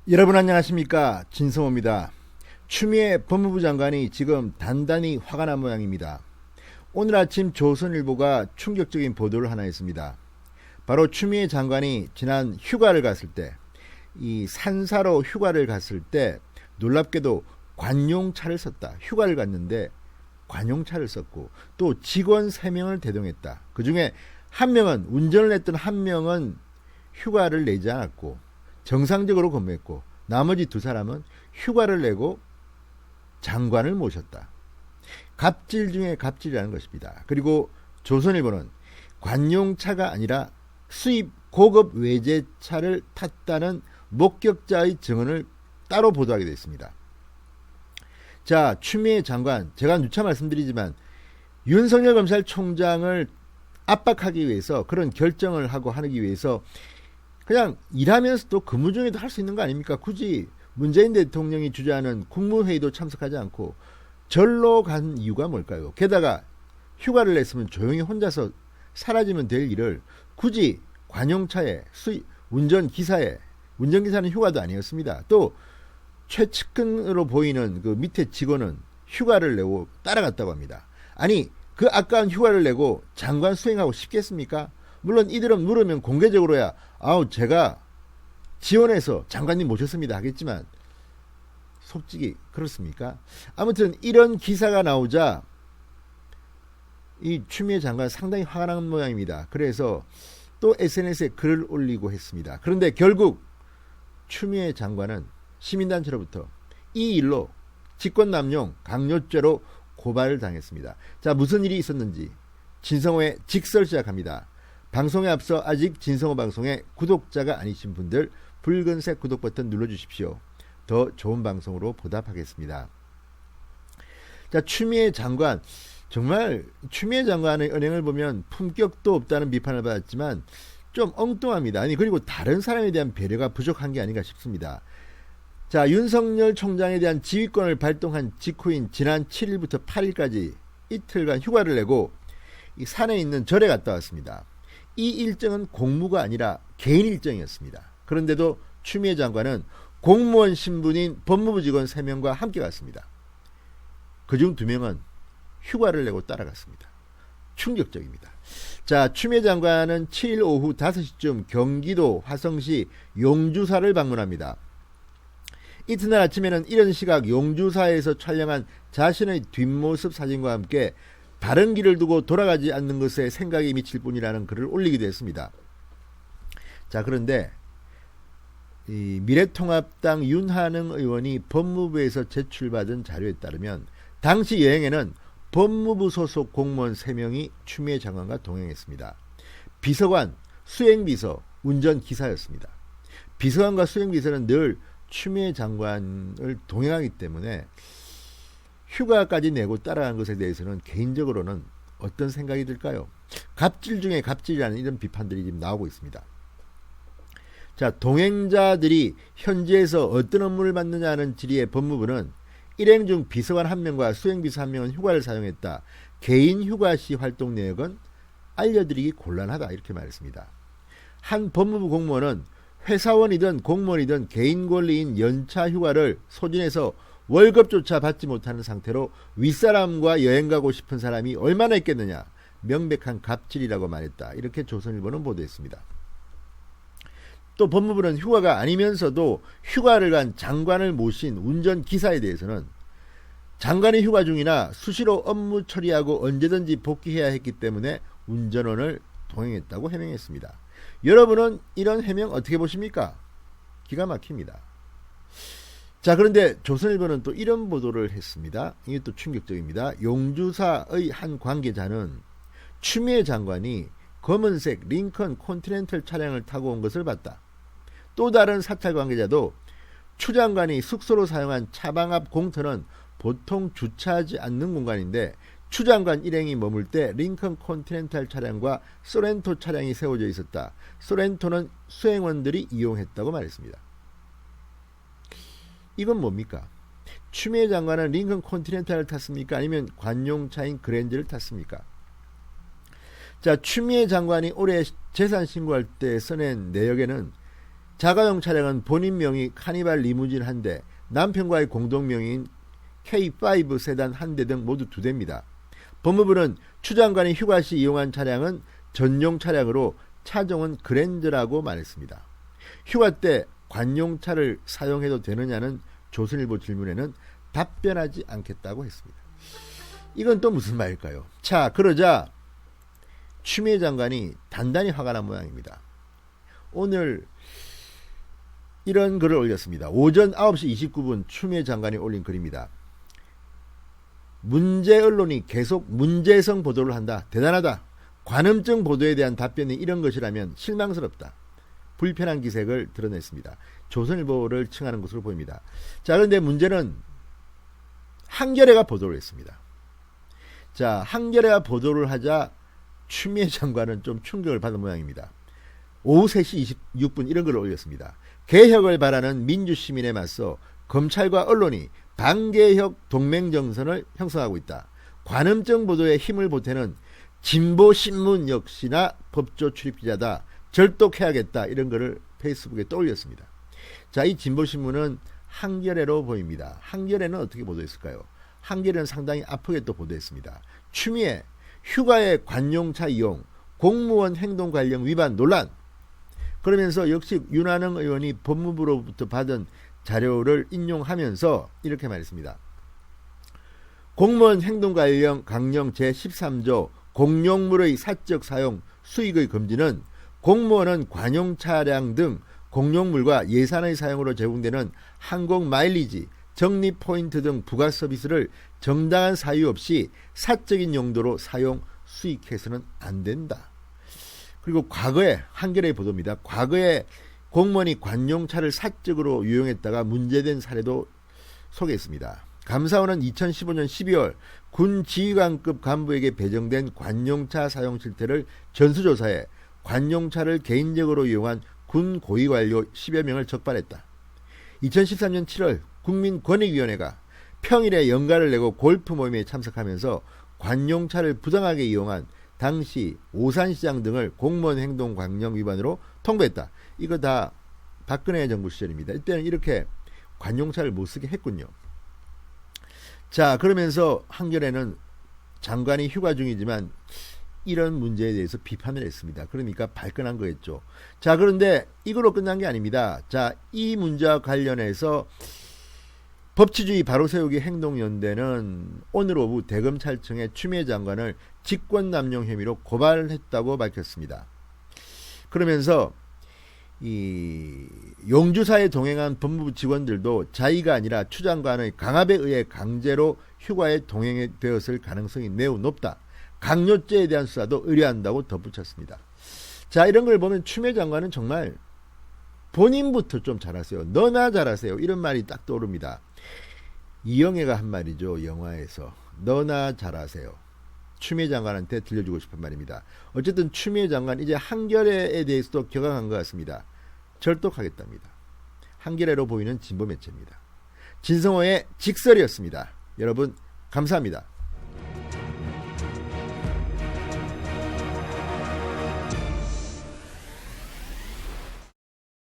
여러분 안녕하십니까, 진성호입니다. 추미애 법무부 장관이 지금 단단히 화가 난 모양입니다. 오늘 아침 조선일보가 충격적인 보도를 하나 했습니다. 바로 추미애 장관이 지난 휴가를 갔을 때, 이 산사로 휴가를 갔을 때 놀랍게도 관용차를 썼다. 휴가를 갔는데 관용차를 썼고 또 직원 3명을 대동했다. 그 중에 한 명은, 운전을 했던 한 명은 휴가를 내지 않았고 정상적으로 근무했고 나머지 2사람은 휴가를 내고 장관을 모셨다. 갑질 중에 갑질이라는 것입니다. 그리고 조선일보는 관용차가 아니라 수입 고급 외제차를 탔다는 목격자의 증언을 따로 보도하게 됐습니다. 자, 추미애 장관, 제가 누차 말씀드리지만 윤석열 검찰총장을 압박하기 위해서, 그런 결정을 하기 위해서 그냥 일하면서도 근무 중에도 할 수 있는 거 아닙니까? 굳이 문재인 대통령이 주재하는 국무회의도 참석하지 않고 절로 간 이유가 뭘까요? 게다가 휴가를 냈으면 조용히 혼자서 사라지면 될 일을 굳이 관용차에, 운전기사는 휴가도 아니었습니다. 또 최측근으로 보이는 그 밑에 직원은 휴가를 내고 따라갔다고 합니다. 아니, 그 아까운 휴가를 내고 장관 수행하고 싶겠습니까? 물론 이들은 물으면 공개적으로야 제가 지원해서 장관님 모셨습니다 하겠지만 솔직히 그렇습니까? 아무튼 이런 기사가 나오자 이 추미애 장관 상당히 화가 난 모양입니다. 그래서 또 SNS에 글을 올리고 했습니다. 그런데 결국 추미애 장관은 시민단체로부터 이 일로 직권남용 강요죄로 고발을 당했습니다. 자, 무슨 일이 있었는지 진성호의 직설 시작합니다. 방송에 앞서 아직 진성호 방송의 구독자가 아니신 분들 붉은색 구독 버튼 눌러주십시오. 더 좋은 방송으로 보답하겠습니다. 자, 추미애 장관, 정말 추미애 장관의 언행을 보면 품격도 없다는 비판을 받았지만 좀 엉뚱합니다. 아니, 그리고 다른 사람에 대한 배려가 부족한 게 아닌가 싶습니다. 자, 윤석열 총장에 대한 지휘권을 발동한 직후인 지난 7일부터 8일까지 이틀간 휴가를 내고 이 산에 있는 절에 갔다 왔습니다. 이 일정은 공무가 아니라 개인 일정이었습니다. 그런데도 추미애 장관은 공무원 신분인 법무부 직원 3명과 함께 갔습니다. 그중 2명은 휴가를 내고 따라갔습니다. 충격적입니다. 자, 추미애 장관은 7일 오후 5시쯤 경기도 화성시 용주사를 방문합니다. 이튿날 아침에는 이른 시각 용주사에서 촬영한 자신의 뒷모습 사진과 함께 다른 길을 두고 돌아가지 않는 것에 생각이 미칠 뿐이라는 글을 올리기도 했습니다. 자, 그런데 이 미래통합당 윤한흥 의원이 법무부에서 제출받은 자료에 따르면 당시 여행에는 법무부 소속 공무원 3명이 추미애 장관과 동행했습니다. 비서관, 수행비서, 운전기사였습니다. 비서관과 수행비서는 늘 추미애 장관을 동행하기 때문에 휴가까지 내고 따라간 것에 대해서는 개인적으로는 어떤 생각이 들까요? 갑질 중에 갑질이라는 이런 비판들이 지금 나오고 있습니다. 자, 동행자들이 현지에서 어떤 업무를 맡느냐는 질의의 법무부는 일행 중 비서관 1명과 수행비서 1명은 휴가를 사용했다. 개인 휴가 시 활동 내역은 알려드리기 곤란하다, 이렇게 말했습니다. 한 법무부 공무원은 회사원이든 공무원이든 개인 권리인 연차 휴가를 소진해서 월급조차 받지 못하는 상태로 윗사람과 여행 가고 싶은 사람이 얼마나 있겠느냐, 명백한 갑질이라고 말했다, 이렇게 조선일보는 보도했습니다. 또 법무부는 휴가가 아니면서도 휴가를 간 장관을 모신 운전기사에 대해서는 장관이 휴가 중이나 수시로 업무 처리하고 언제든지 복귀해야 했기 때문에 운전원을 동행했다고 해명했습니다. 여러분은 이런 해명 어떻게 보십니까? 기가 막힙니다. 자, 그런데 조선일보는 또 이런 보도를 했습니다. 이게 또 충격적입니다. 용주사의 한 관계자는 추미애 장관이 검은색 링컨 컨티넨탈 차량을 타고 온 것을 봤다. 또 다른 사찰 관계자도 추 장관이 숙소로 사용한 차방 앞 공터는 보통 주차하지 않는 공간인데 추 장관 일행이 머물 때 링컨 컨티넨탈 차량과 소렌토 차량이 세워져 있었다. 소렌토는 수행원들이 이용했다고 말했습니다. 이건 뭡니까? 추미애 장관은 링컨 컨티넨탈을 탔습니까? 아니면 관용차인 그랜저를 탔습니까? 자, 추미애 장관이 올해 재산 신고할 때 써낸 내역에는 자가용 차량은 본인 명의 카니발 리무진 1대, 남편과의 공동명의인 K5 세단 1대 등 모두 2대입니다. 법무부는 추 장관이 휴가 시 이용한 차량은 전용 차량으로 차종은 그랜저라고 말했습니다. 휴가 때 관용차를 사용해도 되느냐는 조선일보 질문에는 답변하지 않겠다고 했습니다. 이건 또 무슨 말일까요? 자, 그러자 추미애 장관이 단단히 화가 난 모양입니다. 오늘 이런 글을 올렸습니다. 오전 9시 29분 추미애 장관이 올린 글입니다. 문제 언론이 계속 문제성 보도를 한다. 대단하다. 관음증 보도에 대한 답변이 이런 것이라면 실망스럽다. 불편한 기색을 드러냈습니다. 조선일보를 칭하는 것으로 보입니다. 자, 그런데 문제는 한겨레가 보도를 했습니다. 자, 한겨레가 보도를 하자 추미애 장관은 좀 충격을 받은 모양입니다. 오후 3시 26분 이런 글을 올렸습니다. 개혁을 바라는 민주시민에 맞서 검찰과 언론이 반개혁 동맹정선을 형성하고 있다. 관음증 보도에 힘을 보태는 진보신문 역시나 법조 출입기자다. 절독해야겠다. 이런 글을 페이스북에 또 올렸습니다. 자, 이 진보신문은 한겨레로 보입니다. 한겨레는 어떻게 보도했을까요? 한겨레는 상당히 아프게 또 보도했습니다. 추미애 휴가의 관용차 이용, 공무원 행동 관련 위반 논란. 그러면서 역시 윤한홍 의원이 법무부로부터 받은 자료를 인용하면서 이렇게 말했습니다. 공무원 행동 관련 강령 제13조 공용물의 사적 사용 수익의 금지는 공무원은 관용 차량 등 공용물과 예산의 사용으로 제공되는 항공 마일리지, 적립 포인트 등 부가 서비스를 정당한 사유 없이 사적인 용도로 사용 수익해서는 안 된다. 그리고 과거에 한겨레의 보도입니다. 과거에 공무원이 관용차를 사적으로 유용했다가 문제된 사례도 소개했습니다. 감사원은 2015년 12월 군 지휘관급 간부에게 배정된 관용차 사용 실태를 전수조사해 관용차를 개인적으로 이용한 군 고위 관료 10여 명을 적발했다. 2013년 7월 국민권익위원회가 평일에 연가를 내고 골프 모임에 참석하면서 관용차를 부당하게 이용한 당시 오산시장 등을 공무원 행동 강령 위반으로 통보했다. 이거 다 박근혜 정부 시절입니다. 이때는 이렇게 관용차를 못 쓰게 했군요. 자, 그러면서 한겨레는 장관이 휴가 중이지만 이런 문제에 대해서 비판을 했습니다. 그러니까 발끈한 거였죠. 자, 그런데 이걸로 끝난 게 아닙니다. 자, 이 문제와 관련해서 법치주의 바로세우기 행동연대는 오늘 오후 대검찰청에 추미애 장관을 직권남용 혐의로 고발했다고 밝혔습니다. 그러면서 이 용주사에 동행한 법무부 직원들도 자의가 아니라 추 장관의 강압에 의해 강제로 휴가에 동행되었을 가능성이 매우 높다. 강요죄에 대한 수사도 의뢰한다고 덧붙였습니다. 자, 이런 걸 보면 추미애 장관은 정말 본인부터 좀 잘하세요. 너나 잘하세요. 이런 말이 딱 떠오릅니다. 이영애가 한 말이죠. 영화에서. 너나 잘하세요. 추미애 장관한테 들려주고 싶은 말입니다. 어쨌든 추미애 장관 이제 한겨레에 대해서도 격앙한 것 같습니다. 절독하겠답니다. 한겨레로 보이는 진보 매체입니다. 진성호의 직설이었습니다. 여러분 감사합니다.